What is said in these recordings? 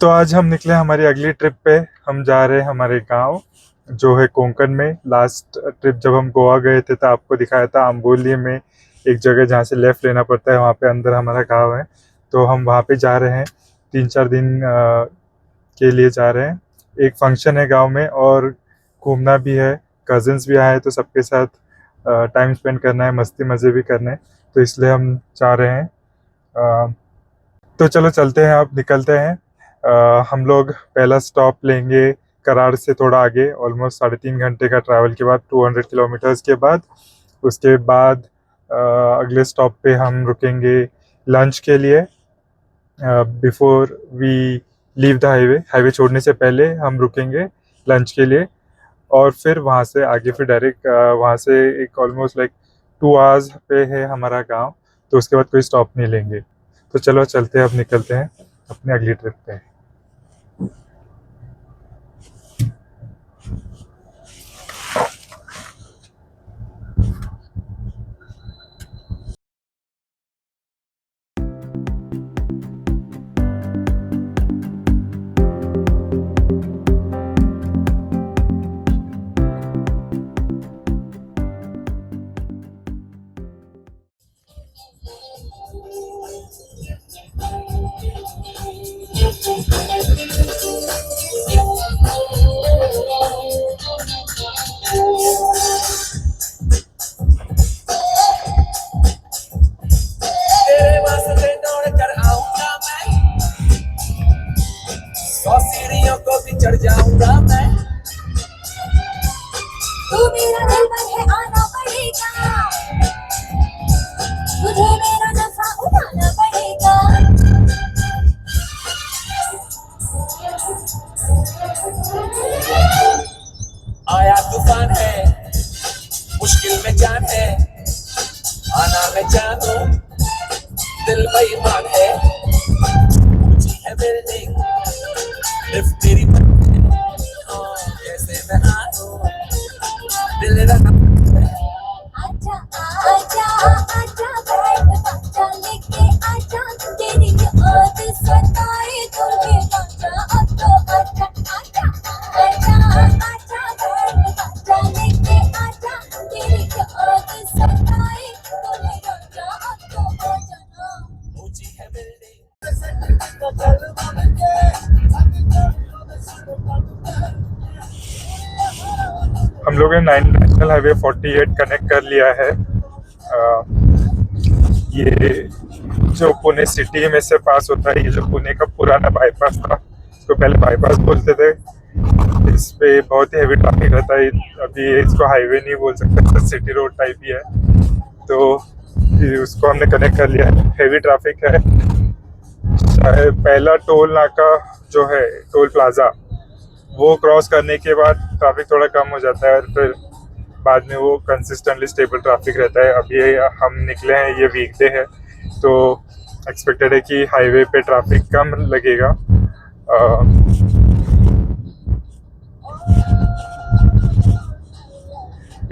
तो आज हम निकले हमारी अगली ट्रिप पे। हम जा रहे हैं हमारे गांव जो है कोंकण में। लास्ट ट्रिप जब हम गोवा गए थे तो आपको दिखाया था अम्बोली में एक जगह जहाँ से लेफ़्ट लेना पड़ता है, वहाँ पे अंदर हमारा गांव है। तो हम वहाँ पे जा रहे हैं, 3-4 दिन के लिए जा रहे हैं। एक फंक्शन है गांव में और घूमना भी है। कज़िन्स भी आए हैं तो सबके साथ टाइम स्पेंड करना है, मस्ती मज़े भी करने हैं, तो इसलिए हम जा रहे हैं। अ, तो चलो चलते हैं, अब निकलते हैं। हम लोग पहला स्टॉप लेंगे कराड़ से थोड़ा आगे, ऑलमोस्ट 3.5 घंटे का ट्रैवल के बाद, 200 किलोमीटर्स के बाद। उसके बाद अगले स्टॉप पे हम रुकेंगे लंच के लिए। Before we leave the highway, highway छोड़ने से पहले हम रुकेंगे लंच के लिए। और फिर वहाँ से आगे फिर डायरेक्ट वहाँ से एक ऑलमोस्ट लाइक 2 आवर्स पे है हमारा गांव, तो उसके बाद कोई स्टॉप नहीं लेंगे। तो चलो चलते हैं, अब निकलते हैं अपनी अगली ट्रिप पे। तेरे वास्ते दौड़ कर आऊंगा मैं, 100 सीढ़ियों को भी चढ़ जाऊंगा मैं। तू मेरा दिलबर है, आना पड़ेगा, तुझे मेरा नशा उठाना पड़ेगा। आया तूफान है, मुश्किल में जान है, आना मैं चाहूं, दिल बेईमान है। ऊंची है बिल्डिंग, लिफ्ट तेरी कैसे मैं आऊं, दिल रहा आजा आजा आजा बैठ बाजा लेके आजा, तेरी याद सताए तुझे आजा, अब तो आजा आजा आजा आजा बैठ बाजा लेके आजा, तेरी याद सताए तुझे आजा, अब तो आजा ना। ऊंची है बिल्डिंग। हम लोगों ने नेशनल हाईवे 48 कनेक्ट कर लिया है। ये जो पुणे सिटी में से पास होता है, ये जो पुणे का पुराना बाईपास था, इसको पहले बाईपास बोलते थे। इस पे बहुत ही हैवी ट्रैफिक रहता है। अभी इसको हाईवे नहीं बोल सकते, सिटी रोड टाइप ही है। तो उसको हमने कनेक्ट कर लिया है। हैवी ट्रैफिक है। पहला टोल नाका जो है, टोल प्लाजा, वो क्रॉस करने के बाद ट्रैफिक थोड़ा कम हो जाता है और फिर बाद में वो कंसिस्टेंटली स्टेबल ट्रैफिक रहता है। अभी हम निकले हैं, ये वीकडे है, तो एक्सपेक्टेड है कि हाईवे पे ट्रैफिक कम लगेगा।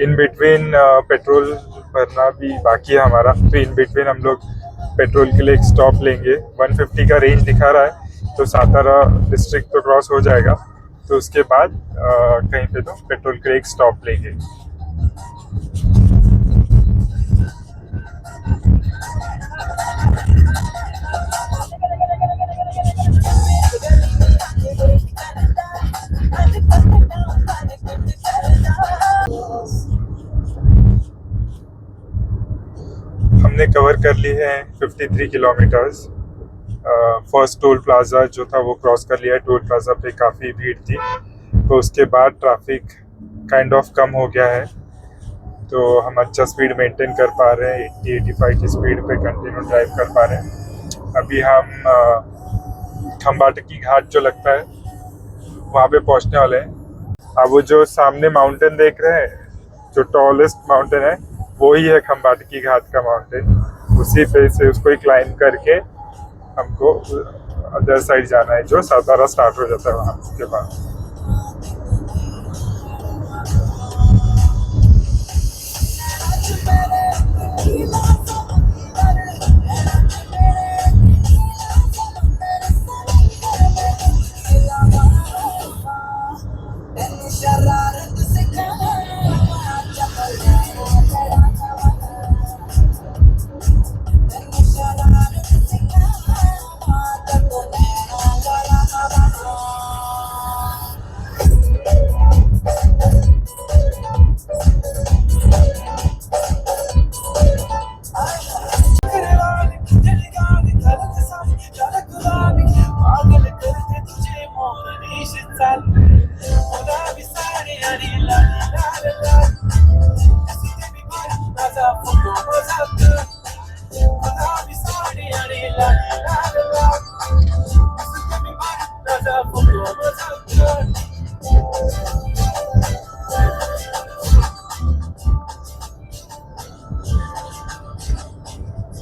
इन बिटवीन पेट्रोल भरना भी बाकी है हमारा, तो इन बिटवीन हम लोग पेट्रोल के लिए एक स्टॉप लेंगे। 150 का रेंज दिखा रहा है, तो सातारा डिस्ट्रिक्ट तो क्रॉस हो जाएगा, तो उसके बाद कहीं पे तो पेट्रोल के लिए एक स्टॉप लेंगे। हमने कवर कर ली है 53 किलोमीटर्स। फर्स्ट टोल प्लाजा जो था वो क्रॉस कर लिया है। टोल प्लाजा पे काफ़ी भीड़ थी, तो उसके बाद ट्रैफिक काइंड ऑफ कम हो गया है, तो हम अच्छा स्पीड मेंटेन कर पा रहे हैं। 80-85 की स्पीड पे कंटिन्यू ड्राइव कर पा रहे हैं। अभी हम खम्बाटकी घाट जो लगता है वहाँ पे पहुँचने वाले हैं। अब वो जो सामने माउंटेन देख रहे हैं, जो टॉलेस्ट माउंटेन है, वही है खम्बाटकी घाट का माउंटेन। उसी पे से उसको ही क्लाइंब करके हमको अदर साइड जाना है, जो सातारा स्टार्ट हो जाता है वहाँ के बाद।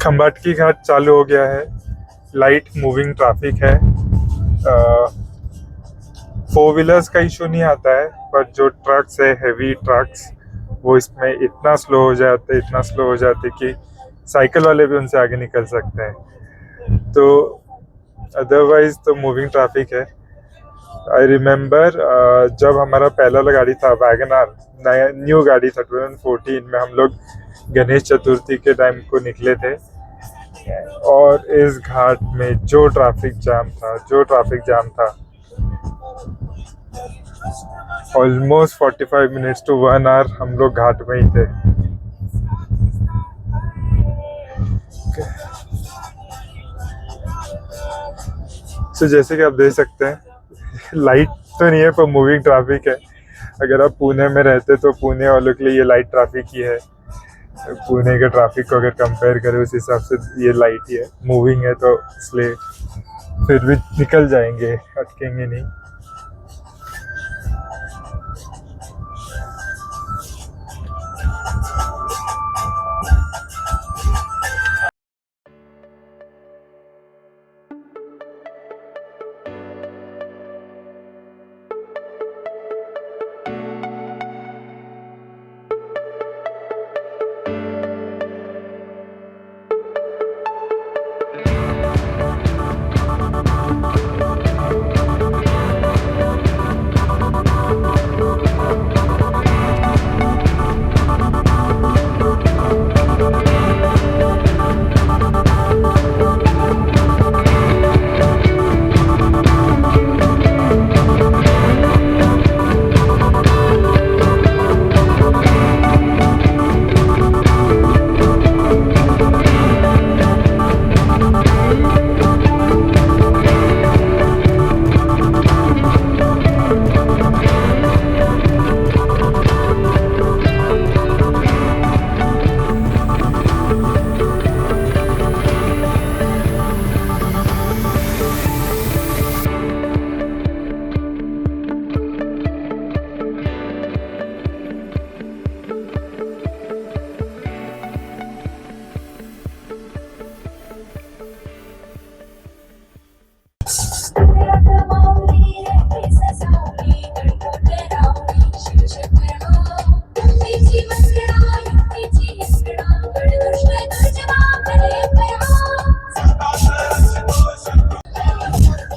खम्बाटकी घाट चालू हो गया है, लाइट मूविंग ट्रैफिक है। 4 व्हीलर्स का इशू नहीं आता है, पर जो ट्रक्स है, हेवी ट्रक्स, वो इसमें इतना स्लो हो जाते कि साइकिल वाले भी उनसे आगे निकल सकते हैं। तो अदरवाइज तो मूविंग ट्रैफिक है। आई रिमेम्बर जब हमारा पहला वाला गाड़ी था वैगनआर, नया न्यू गाड़ी था, 2014 में हम लोग गणेश चतुर्थी के टाइम को निकले थे, और इस घाट में जो ट्रैफिक जाम था, ऑलमोस्ट 45 मिनट्स टू 1 आवर हम लोग घाट में ही थे। तो जैसे कि आप देख सकते हैं, लाइट तो नहीं है पर मूविंग ट्रैफिक है। अगर आप पुणे में रहते तो पुणे वालों के लिए ये लाइट ट्रैफिक ही है। पुणे के ट्रैफिक को अगर कंपेयर करें उस हिसाब से ये लाइट ही है, मूविंग है, तो इसलिए फिर भी निकल जाएंगे, अटकेंगे नहीं।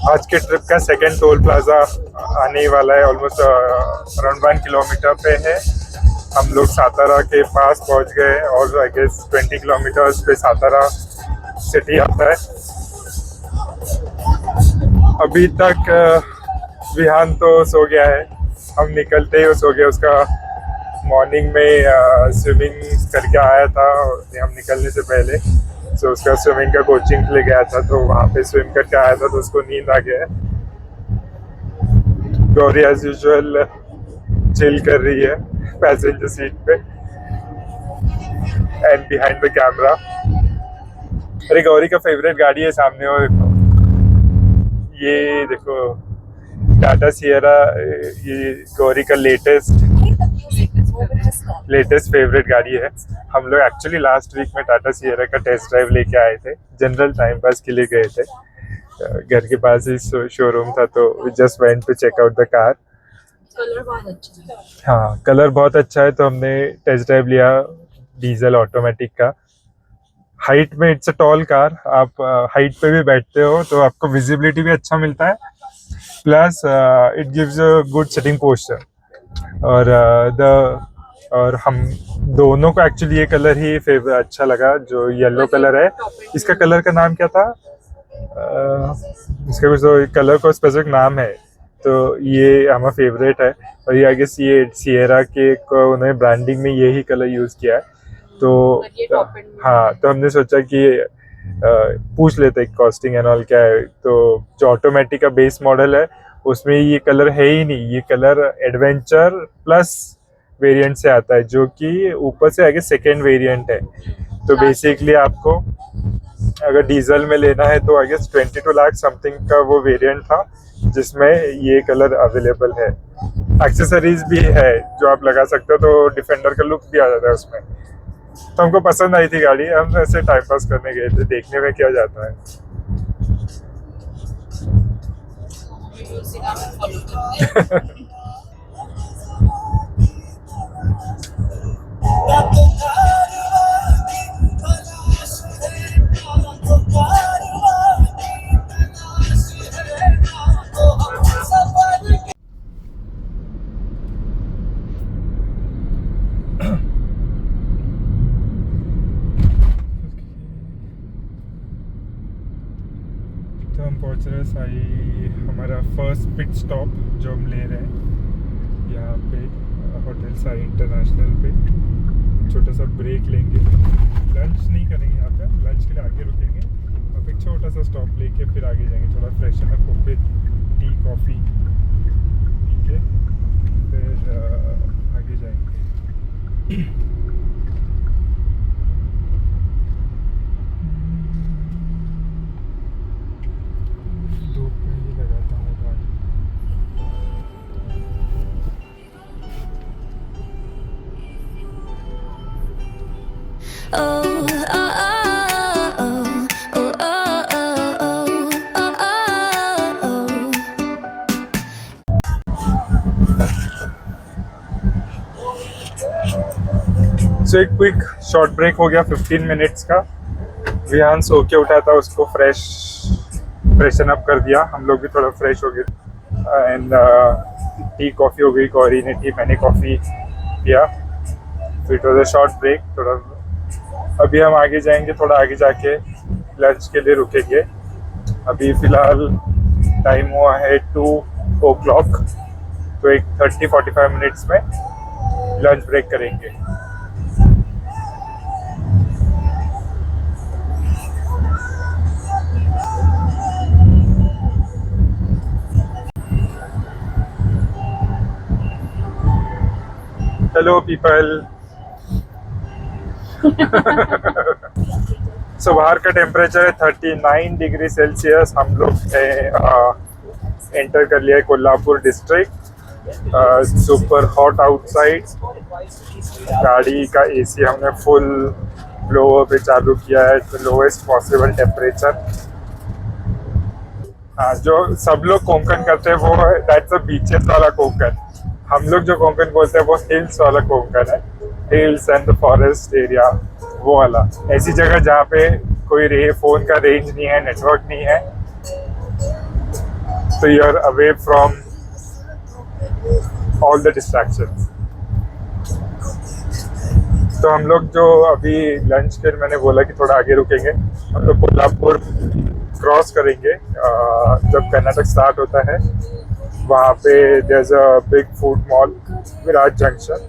आज के ट्रिप का सेकंड टोल प्लाजा आने वाला है, ऑलमोस्ट अराउंड 1 किलोमीटर पे है। हम लोग सातारा के पास पहुंच गए, और आई गेस 20 किलोमीटर्स पे सातारा सिटी आता है। अभी तक विहान तो सो गया है, हम निकलते ही वो सो गया। उसका मॉर्निंग में स्विमिंग करके आया था हम निकलने से पहले, तो उसका स्विमिंग का कोचिंग के लिए गया था, तो वहाँ पे स्विम करके आया था, तो उसको नींद आ गया है। गौरी एज यूजुअल चिल कर रही है पैसेंजर सीट पे एंड बिहाइंड द कैमरा। अरे गौरी का फेवरेट गाड़ी है सामने, और ये देखो टाटा सियरा, ये गौरी का लेटेस्ट फेवरेट गाड़ी है। हम लोग एक्चुअली लास्ट वीक में टाटा सियरा का टेस्ट ड्राइव लेके आए थे, जनरल टाइम पास के लिए गए थे। घर के पास ही शोरूम था, तो just went to check out the car. Colour बहुत अच्छा है। हाँ, कलर बहुत अच्छा है, तो हमने टेस्ट ड्राइव लिया डीजल ऑटोमेटिक का। हाइट में इट्स अ टॉल कार, आप हाइट पे भी बैठते हो तो आपको विजिबिलिटी भी अच्छा मिलता है, plus it gives a good sitting posture. और हम दोनों को एक्चुअली ये कलर ही अच्छा लगा, जो येलो कलर है। इसका कलर का नाम क्या था? इसका कुछ तो कलर का स्पेसिफिक नाम है, तो ये हमारा फेवरेट है। और ये आई गेस ये सियरा के को उन्होंने ब्रांडिंग में यही कलर यूज़ किया है, तो हाँ, तो हमने सोचा कि पूछ लेते हैं कॉस्टिंग एंड ऑल क्या है। तो जो ऑटोमेटिक का बेस मॉडल है उसमें ये कलर है ही नहीं, ये कलर एडवेंचर प्लस वेरिएंट से आता है, जो कि ऊपर से आगे सेकेंड वेरिएंट है। तो बेसिकली आपको अगर डीजल में लेना है तो आई गेस 22 लाख समथिंग का वो वेरिएंट था, जिसमें ये कलर अवेलेबल है। एक्सेसरीज भी है जो आप लगा सकते हो, तो डिफेंडर का लुक भी आ जाता है उसमें। तो हमको पसंद आई थी गाड़ी, हम ऐसे टाइम पास करने गए थे, देखने में क्या जाता है। उसी का फॉलो करते हैं। तो हम पहुंच रहे हैं साई, हमारा फर्स्ट पिट स्टॉप जो हम ले रहे हैं यहाँ पे होटल साई इंटरनेशनल पे। छोटा सा ब्रेक लेंगे, लंच नहीं करेंगे यहाँ पे, लंच के लिए आगे रुकेंगे। अब एक छोटा सा स्टॉप लेके फिर आगे जाएंगे, थोड़ा फ्रेशन अप होके टी कॉफ़ी पी के फिर आगे जाएंगे। धूप में ही लगाता हूँ गाड़ी। Oh, oh, oh, oh, oh, oh, oh, oh, सो एक क्विक शॉर्ट ब्रेक हो गया 15 मिनट्स का। विहान सो के उठा था, उसको फ्रेशन अप कर दिया, हम लोग भी थोड़ा फ्रेश हो गए। एंड टी कॉफ़ी हो गई, गौरी ने टी, मैंने कॉफ़ी पिया। It was a short break थोड़ा। अभी हम आगे जाएंगे, थोड़ा आगे जाके लंच के लिए रुकेंगे। अभी फ़िलहाल टाइम हुआ है 2 o'clock, तो एक 30-45 मिनट्स में लंच ब्रेक करेंगे। Hello people. सो बाहर का टेम्परेचर है 39 डिग्री सेल्सियस। हम लोग एंटर कर लिया है Kolhapur district. Super hot outside. गाड़ी का एसी हमने फुल ब्लोअर पे चालू किया है, तो लोवेस्ट पॉसिबल टेम्परेचर। हाँ, जो सब लोग कोंकण करते हैं वो है दैट्स अ बीचेस वाला कोंकण। हम लोग जो कोंकण बोलते हैं वो हिल्स वाला कोंकण है, hills and the forest area वो वाला। ऐसी जगह जहाँ पे कोई फोन का रेंज नहीं है, नेटवर्क नहीं है, तो you are away from all the distractions. तो हम लोग जो अभी लंच के मैंने बोला कि थोड़ा आगे रुकेंगे, हम लोग कोल्हापुर क्रॉस करेंगे। जब कर्नाटक स्टार्ट होता है वहाँ पे there is a big food mall Virat junction,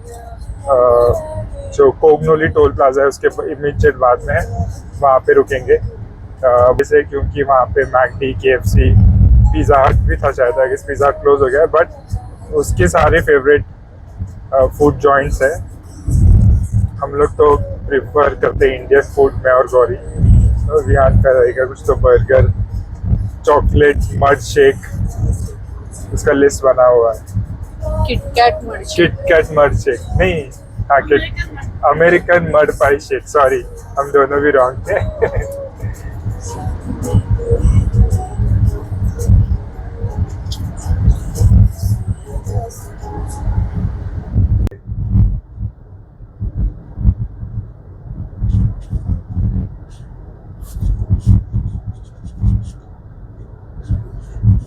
जो कोगनोली टोल प्लाजा है उसके इमीडिएट बाद में है, वहाँ पे रुकेंगे। वैसे क्योंकि वहाँ पे मैकडी, KFC, पिज़्ज़ा हट भी था शायद, अगर पिज़्ज़ा क्लोज हो गया, बट उसके सारे फेवरेट फूड जॉइंट्स है। हम लोग तो प्रिफर करते हैं इंडियन फूड में, और गौरी तो विहान का रहेगा कुछ तो बर्गर, चॉकलेट, मड शेक, उसका लिस्ट बना हुआ है। किटकैट मर्ची। किटकैट मड शेक नहीं, हाँ अमेरिकन मड पाई शेक, सॉरी हम दोनों भी रॉन्ग थे।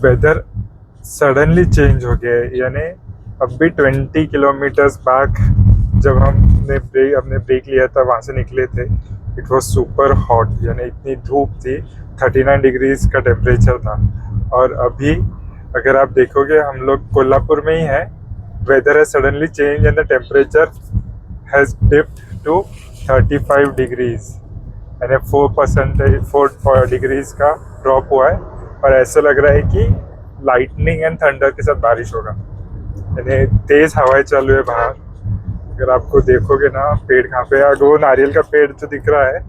वेदर सडनली चेंज हो गया है, यानी अभी 20 किलोमीटर्स बैक जब हमने अपने ब्रेक लिया था वहाँ से निकले थे, इट वाज सुपर हॉट, यानी इतनी धूप थी, 39 डिग्रीज का टेम्परेचर था। और अभी अगर आप देखोगे हम लोग कोल्हापुर में ही है, वेदर है suddenly change and the temperature has dipped to 35 degrees, यानी 4 डिग्रीज का ड्रॉप हुआ है। और ऐसा लग रहा है कि लाइटनिंग एंड थंडर के साथ बारिश होगा, यानी तेज़ हवाएं चालू है बाहर। अगर आपको देखोगे ना पेड़ कहाँ पे है, वो नारियल का पेड़ जो दिख रहा है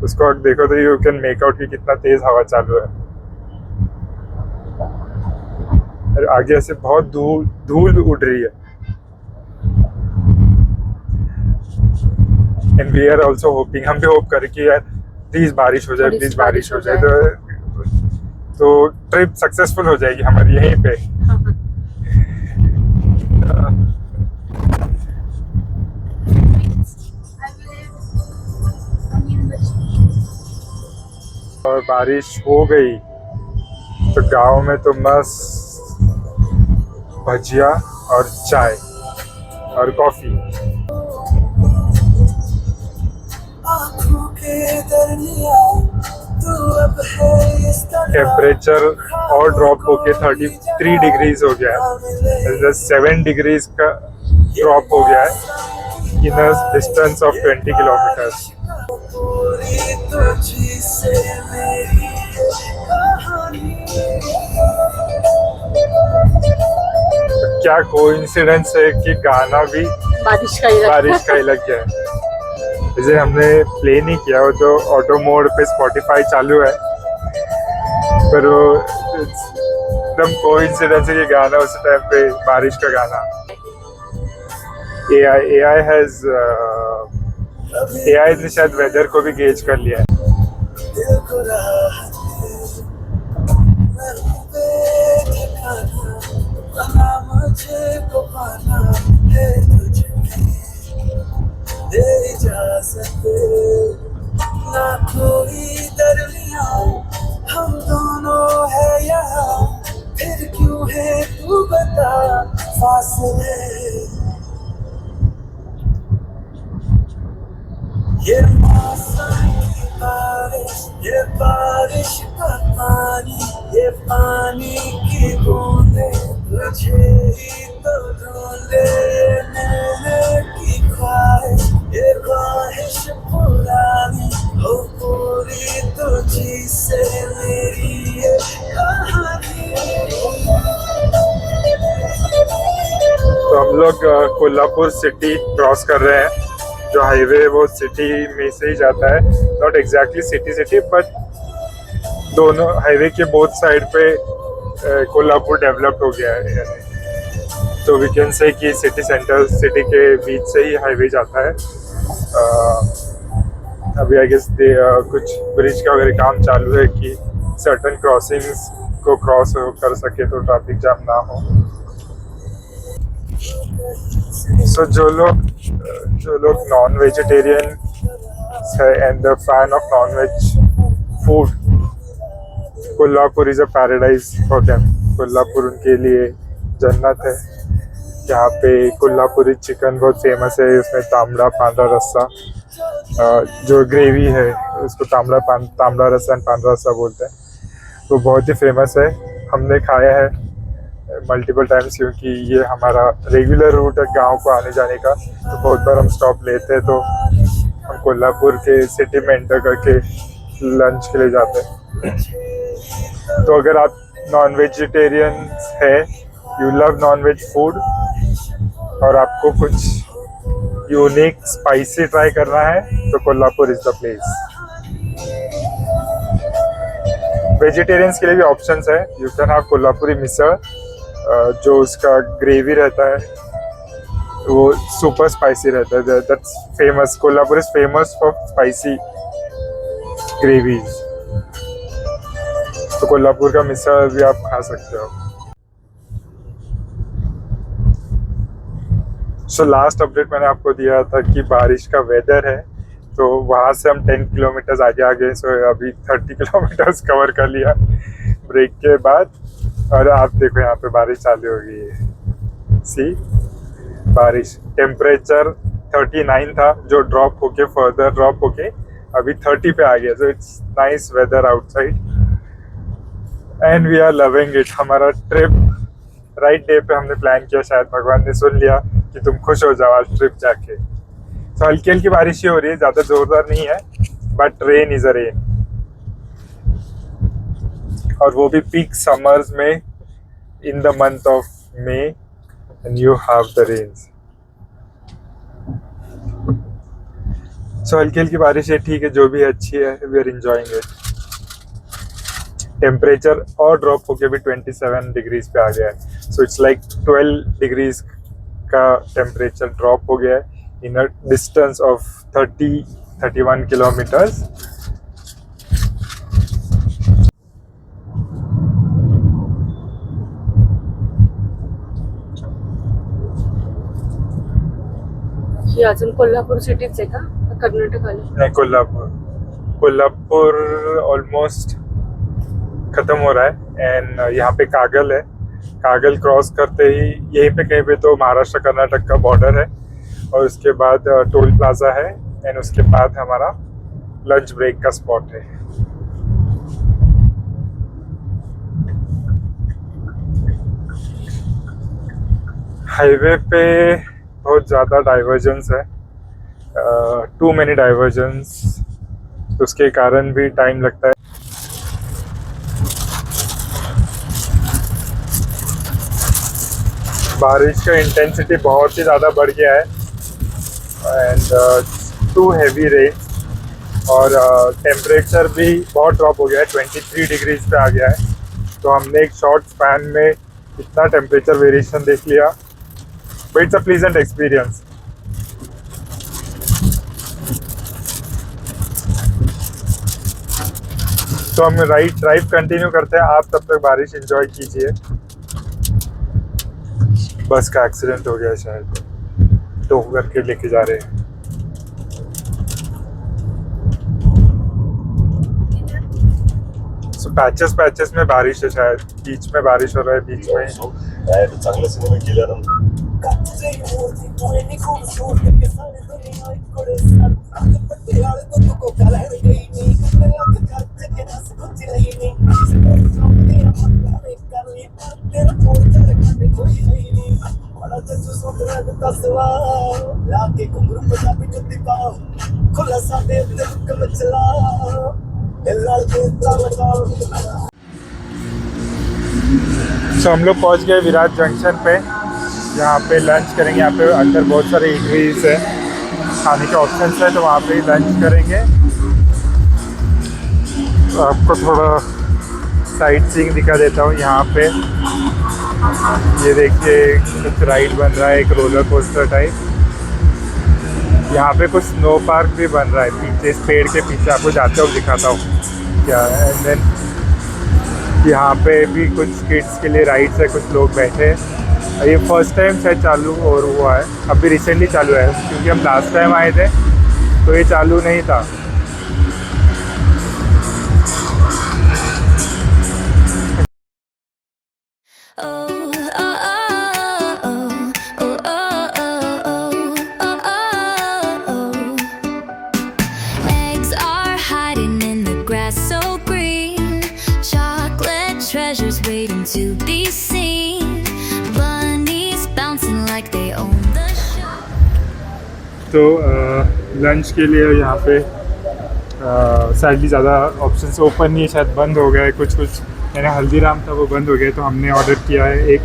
उसको अगर देखो तो यू कैन मेक आउट कि कितना तेज़ हवा चालू है। और आगे से बहुत धूल धूल उड़ रही है। And we are also hoping, हम भी होप करें कि यार प्लीज बारिश हो जाए, थोड़ी प्लीज सी बारिश हो बारिश हो जाए तो ट्रिप सक्सेसफुल हो जाएगी हमारी यहीं पे। और बारिश हो गई तो गांव में तो मस्त भजिया और चाय और कॉफी। आँखों के दरमिया तू अब है इस तरह टेम्परेचर और ड्रॉप होके 33 डिग्रीज हो गया है, 7 डिग्रीज का ड्रॉप हो गया है in a distance of 20 kilometres. पूरी तुझी से मेरी ये कहानी। क्या कोइंसिडेंस है कि गाना भी बारिश का ही बारिश का ही लग गया है। जैसे हमने प्ले नहीं किया हो तो ऑटो मोड पे स्पॉटिफाई चालू है, पर वो एकदम कोइंसिडेंस है कि गाना उस टाइम पे बारिश का गाना। AI ने शायद वेदर को भी गेज कर लिया है। दिल को राहत मैं बेठिकाना बना मुझे को पाना है तुझे दे इजाजत ना कोई दरमिया हम दोनों है यहाँ फिर क्यों है तू बता फासले। ये मौसम की बारिश, ये बारिश का पानी, ये पानी की बूंदे तुझे ही तो ढूंढे। ये मिलने की ख्वाहिश, ये ख्वाहिश पुरानी हो पूरी तुझी से मेरी ये कहानी। तो हम लोग कोल्हापुर सिटी क्रॉस कर रहे हैं। जो हाईवे है वो सिटी में से ही जाता है, नॉट एग्जैक्टली सिटी बट दोनों हाईवे के बोथ साइड पे कोल्हापुर डेवलप्ड हो गया है। तो वी कैन से कि सिटी सेंटर सिटी के बीच से ही हाईवे जाता है। अभी आई गेस कुछ ब्रिज का वगैरह काम चालू है कि सर्टन क्रॉसिंग्स को क्रॉस कर सके तो ट्रैफिक जाम ना हो। सो जो लोग नॉन वेजिटेरियन है and the fan of non veg food, Kolhapur is a paradise for them. Kolhapur उनके लिए जन्नत है। यहाँ पे कोल्हापुरी चिकन बहुत फेमस है। उसमें तांबड़ा पांडा रस्सा, जो ग्रेवी है उसको तांबड़ा रस्सा एंड पांडा रस्सा बोलते हैं, वो बहुत ही फेमस है। हमने खाया है मल्टीपल टाइम्स क्योंकि ये हमारा रेगुलर रूट है गांव को आने जाने का। तो बहुत बार हम स्टॉप लेते हैं तो हम कोल्हापुर के सिटी में एंटर करके लंच के लिए जाते हैं। तो अगर आप नॉन वेजिटेरियन है, you love non veg food और आपको कुछ यूनिक स्पाइसी ट्राई करना है तो Kolhapur is the place. Vegetarians के लिए भी ऑप्शंस है। You can have Kolhapuri misal, जो उसका ग्रेवी रहता है वो सुपर स्पाइसी रहता है। That's famous, Kolhapur is famous for spicy gravies. तो कोल्हापुर का मिसळ भी आप खा सकते हो। सो लास्ट अपडेट मैंने आपको दिया था कि बारिश का वेदर है, तो वहाँ से हम 10 किलोमीटर्स आगे आ गए। सो अभी 30 किलोमीटर्स कवर कर लिया ब्रेक के बाद। और आप देखो यहाँ पे बारिश चालू हो गई है। सी बारिश, टेम्परेचर 39 था जो ड्रॉप होके फर्दर ड्रॉप होके अभी 30 पे आ गया। So it's nice weather outside and we are loving it. हमारा ट्रिप राइट डे पे हमने प्लान किया, शायद भगवान ने सुन लिया कि तुम खुश हो जाओ आज ट्रिप जाके। तो हल्की हल्की बारिश ही हो रही है, ज़्यादा जोरदार नहीं है, but rain is a rain. और वो भी पीक समर्स में in the month of May and you have the rains. So हल्की हल्की बारिश है, ठीक है, जो भी अच्छी है, we are enjoying it. Temperature और ड्रॉप होके भी 27 डिग्रीज पे आ गया है. सो इट्स लाइक 12 डिग्रीज का टेम्परेचर ड्रॉप हो गया है in a distance of 31 kilometres. ही अजून कोल्हापूर सिटीच आहे का कर्नाटक आलं? नहीं, कोल्हापुर ऑलमोस्ट खत्म हो रहा है. एंड यहाँ पे कागल है. कागल क्रॉस करते ही यहीं पे कहीं पे तो महाराष्ट्र कर्नाटक का बॉर्डर है और उसके बाद टोल प्लाजा है. एंड उसके बाद हमारा लंच ब्रेक का स्पॉट है. हाईवे पे बहुत ज़्यादा डाइवर्जेंस है. Too many divergence. उसके कारण भी टाइम लगता है. बारिश का इंटेंसिटी बहुत ही ज़्यादा बढ़ गया है एंड टू हैवी रेन. और टेम्परेचर भी बहुत ड्रॉप हो गया है. 23 डिग्रीज पे आ गया है. तो हमने एक शॉर्ट स्पैन में इतना टेम्परेचर वेरिएशन देख लिया. But it's a pleasant experience. तो हम ड्राइव कंटिन्यू करते हैं. आप तब तक बारिश एंजॉय कीजिए. बस का एक्सीडेंट हो गया शायद, टो करके लेके जा रहे हैं. सो पैचेस में बारिश है शायद. बीच में बारिश हो रहा है. बीच में चांगले सिनेमे केल्यानंतर सो हम लोग पहुंच गए विराट जंक्शन पे. यहाँ पे लंच करेंगे. यहाँ पे अंदर बहुत सारे इटरीज है, खाने के ऑप्शंस है. तो वहाँ पे ही लंच करेंगे. तो आपको थोड़ा साइट सीइंग दिखा देता हूँ. यहाँ पे ये देखिए कुछ राइड बन रहा है, एक रोलर कोस्टर टाइप. यहाँ पे कुछ स्नो पार्क भी बन रहा है पीछे, इस पेड़ के पीछे. आपको जाते हुए दिखाता हूँ क्या है. एंड देन यहाँ पे भी कुछ किड्स के लिए राइड्स है. कुछ लोग बैठे हैं. ये फर्स्ट टाइम शायद चालू और हुआ है. अभी रिसेंटली चालू है क्योंकि हम लास्ट टाइम आए थे तो ये चालू नहीं था. Eggs are hiding in the grass so green. Chocolate treasures waiting to be seen. Bunnies bouncing like they own the show. तो लंच के लिए यहाँ पे सैडली ज़्यादा ऑप्शंस ओपन नहीं है. शायद बंद हो गया है. कुछ मैंने हल्दीराम था वो बंद हो गया. तो हमने ऑर्डर किया है एक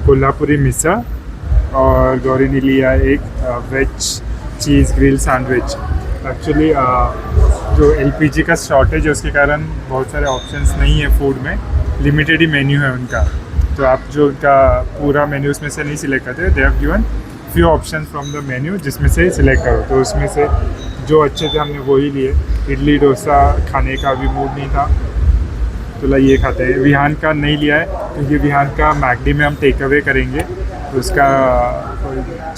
कोल्हापुरी मिसळ और गौरी ने लिया है एक वेज चीज़ ग्रिल सैंडविच. एक्चुअली जो एलपीजी का शॉर्टेज है उसके कारण बहुत सारे ऑप्शंस नहीं है फूड में. लिमिटेड ही मेन्यू है उनका. तो आप जो उनका पूरा मेन्यू उसमें से नहीं सिलेक्ट करते. They have given few option from the menu जिसमें से सिलेक्ट करो. तो उसमें से जो अच्छे थे हमने वही लिए. इडली डोसा खाने का भी मूड नहीं था तो ये खाते हैं. विहान का नहीं लिया है क्योंकि विहान का मैकडी में हम टेक अवे करेंगे. उसका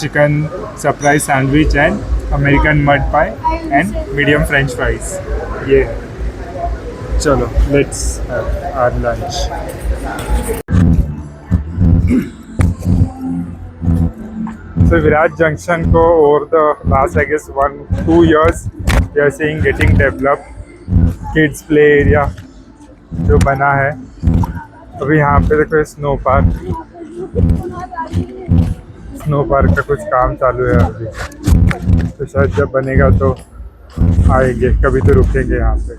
chicken surprise sandwich and American mud pie and medium French fries. ये चलो let's our lunch. So Virat Junction को over the last I guess 1-2 years we are seeing getting developed. Kids play area जो बना है. अभी यहाँ पे देखो स्नो पार्क का कुछ काम चालू है अभी. तो शायद जब बनेगा तो आएंगे. कभी तो रुकेंगे यहाँ पे.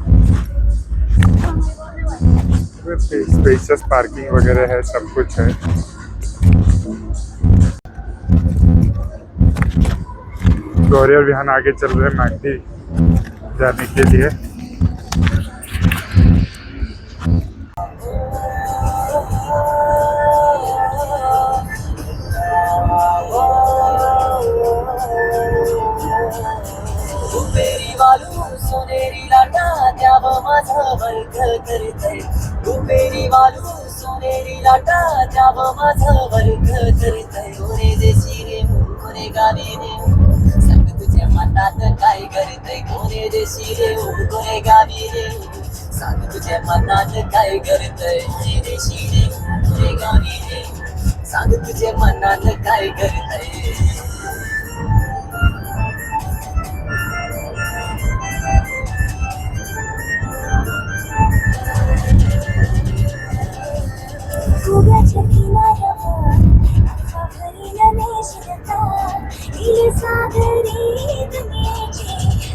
स्पेशियस पार्किंग वगैरह है, सब कुछ है. गौरी और विहान आगे चल रहे हैं मैकडी जाने के लिए. करतय रुपेरी वालू सोनेरी लाटा जाव माझं वर्ग करतय ओरे देशी रे कोरे गावी रे सांग तुझ्या मनात काय करतय कोरे देशी रे कोरे गावी रे सांग तुझ्या मनात काय करतय देशी रे कोरे गावी रे सांग तुझ्या मनात काय करतय गोव्याच्या किनाऱ्यावर भरील नेशनता सागरी दुनियेची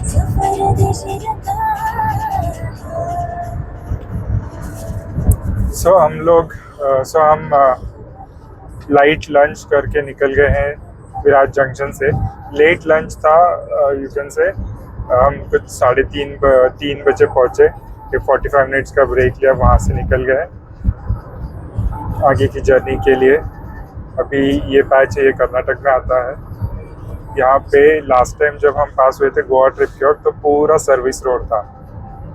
सफर देशरता सो हम लाइट लंच करके निकल गए हैं विराट जंक्शन से। लेट लंच था, यू कैन से। हम कुछ 3:30 बजे पहुँचे, फिर 45 मिनट्स का ब्रेक लिया, वहाँ से निकल गए आगे की जर्नी के लिए। अभी ये पैच है, ये कर्नाटक में आता है। यहाँ पे लास्ट टाइम जब हम पास हुए थे गोवा ट्रिप के वक्त, तो पूरा सर्विस रोड था।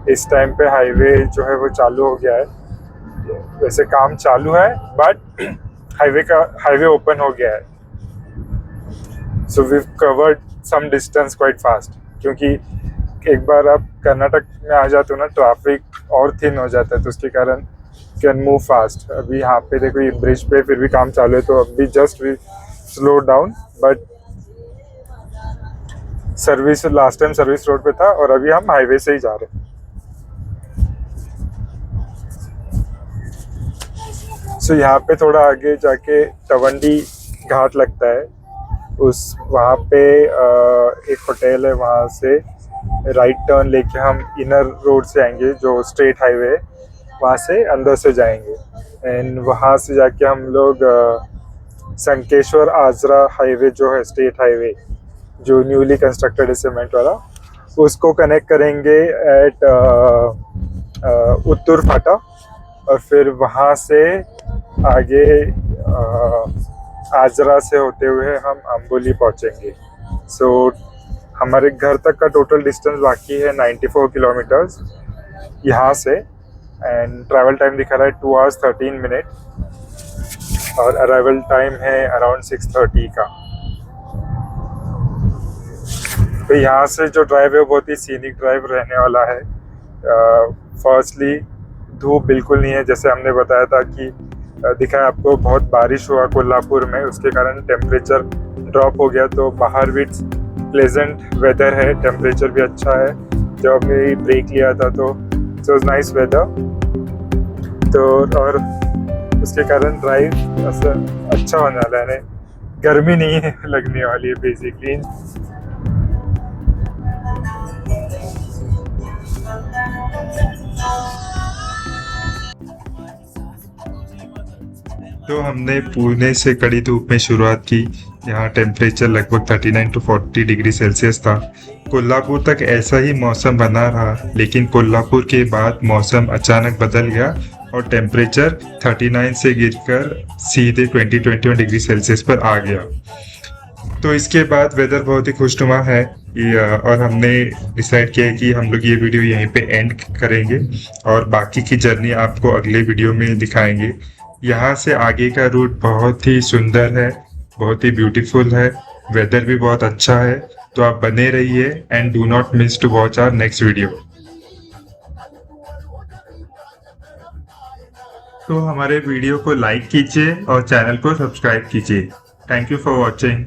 इस टाइम पे हाईवे जो है वो चालू हो गया है। वैसे काम चालू है बट हाईवे ओपन हो गया है। So we covered some distance quite fast, क्योंकि एक बार आप कर्नाटक में आ जाते हो ना, ट्रैफिक और थिन हो जाता है, तो उसके कारण कैन मूव फास्ट। अभी यहाँ पे देखो, ये ब्रिज पे फिर भी काम चालू है, तो अभी just we slow down. But service last time service road पे था और अभी हम हाईवे से ही जा रहे हैं। सो यहाँ पे थोड़ा आगे जाके तवंडी घाट लगता है, वहाँ पे एक होटल है, वहाँ से राइट टर्न लेके हम इनर रोड से आएंगे, जो स्ट्रेट हाईवे है, वहाँ से अंदर से जाएंगे। एंड वहाँ से जाके हम लोग संकेश्वर आजरा हाईवे जो है, स्टेट हाईवे जो न्यूली कंस्ट्रक्टेड है सीमेंट वाला, उसको कनेक्ट करेंगे एट उत्तुर फाटा, और फिर वहाँ से आगे आजरा से होते हुए हम अम्बोली पहुँचेंगे। सो हमारे घर तक का टोटल डिस्टेंस बाकी है 94 किलोमीटर्स यहाँ से, एंड ट्रैवल टाइम दिखा रहा है 2 hours 13 मिनट, और अराइवल टाइम है अराउंड 6:30 का। तो यहाँ से जो ड्राइव है वो बहुत ही सीनिक ड्राइव रहने वाला है। फर्स्टली धूप बिल्कुल नहीं है, जैसे हमने बताया था कि दिखाया आपको, बहुत बारिश हुआ कोल्हापुर में, उसके कारण टेम्परेचर ड्रॉप हो गया। तो बाहर भी प्लेजेंट वेदर है, टेम्परेचर भी अच्छा है। जब हमने ब्रेक लिया था तो इट वाज नाइस वेदर, तो और उसके कारण ड्राइव अच्छा होने वाला है, गर्मी नहीं है लगने वाली है बेसिकली। तो हमने पुणे से कड़ी धूप में शुरुआत की। यहाँ टेम्परेचर लगभग 39 to 40 डिग्री सेल्सियस था। कोल्हापुर तक ऐसा ही मौसम बना रहा, लेकिन कोल्हापुर के बाद मौसम अचानक बदल गया और टेम्परेचर 39 से गिरकर सीधे 20-21 डिग्री सेल्सियस पर आ गया। तो इसके बाद वेदर बहुत ही खुशनुमा है, और हमने डिसाइड किया है कि हम लोग ये वीडियो यहीं पे एंड करेंगे और बाकी की जर्नी आपको अगले वीडियो में दिखाएंगे। यहाँ से आगे का रूट बहुत ही सुंदर है, बहुत ही ब्यूटीफुल है, वेदर भी बहुत अच्छा है। तो आप बने रहिए and do not miss to watch our next video. तो हमारे वीडियो को लाइक कीजिए और चैनल को सब्सक्राइब कीजिए। Thank you for watching.